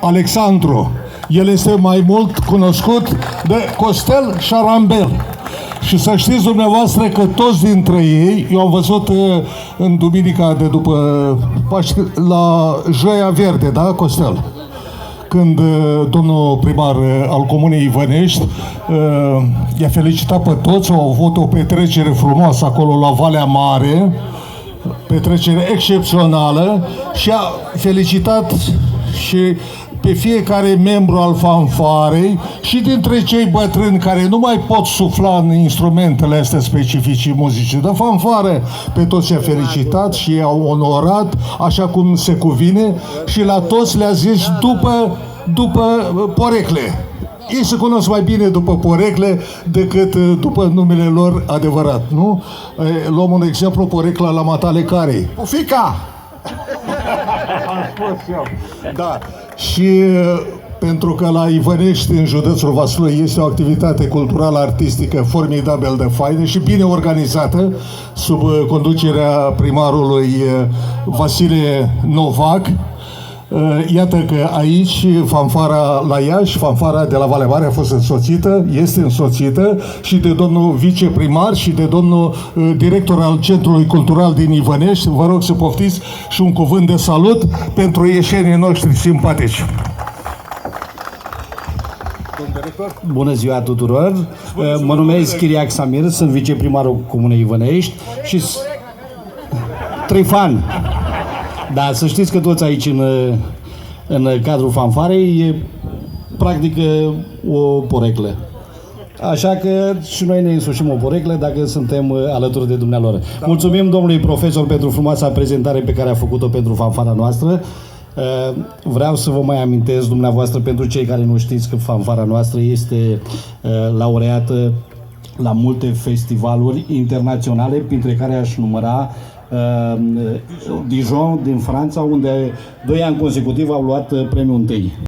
Alexandru. El este mai mult cunoscut de Costel Șarambel. Și să știți dumneavoastră că toți dintre ei, eu am văzut în duminica de după Paști, la Joia Verde, da, Costel? Când domnul primar al Comunei Ivănești i-a felicitat pe toți, au avut o petrecere frumoasă acolo la Valea Mare, petrecere excepțională, și a felicitat și pe fiecare membru al fanfarei și dintre cei bătrâni care nu mai pot sufla în instrumentele astea specifice muzicii de fanfare, pe toți i-a felicitat și i-a onorat așa cum se cuvine și la toți le-a zis după porecle. Ei se cunosc mai bine după porecle decât după numele lor adevărat, nu? Luăm un exemplu, porecla la Matale Carei. Pufica! Da. Și pentru că la Ivănești, în județul Vaslui, este o activitate culturală artistică formidabil de faină și bine organizată, sub conducerea primarului Vasile Novac. Iată că aici fanfara la Iași, fanfara de la Valea Mare a fost însoțită, este însoțită și de domnul viceprimar și de domnul director al Centrului Cultural din Ivănești. Vă rog să poftiți și un cuvânt de salut pentru ieșenii noștri simpatici. Bună ziua tuturor! Mă numesc Chiriac Samir, sunt viceprimarul Comunei Ivănești și Trifan. Da, să știți că toți aici în cadrul fanfarei e practic o poreclă. Așa că și noi ne însușim o poreclă dacă suntem alături de dumnealor. Da. Mulțumim domnului profesor pentru frumoasa prezentare pe care a făcut-o pentru fanfara noastră. Vreau să vă mai amintesc dumneavoastră, pentru cei care nu știți, că fanfara noastră este laureată la multe festivaluri internaționale, printre care aș număra Dijon din Franța, unde 2 ani consecutiv au luat premiul întâi.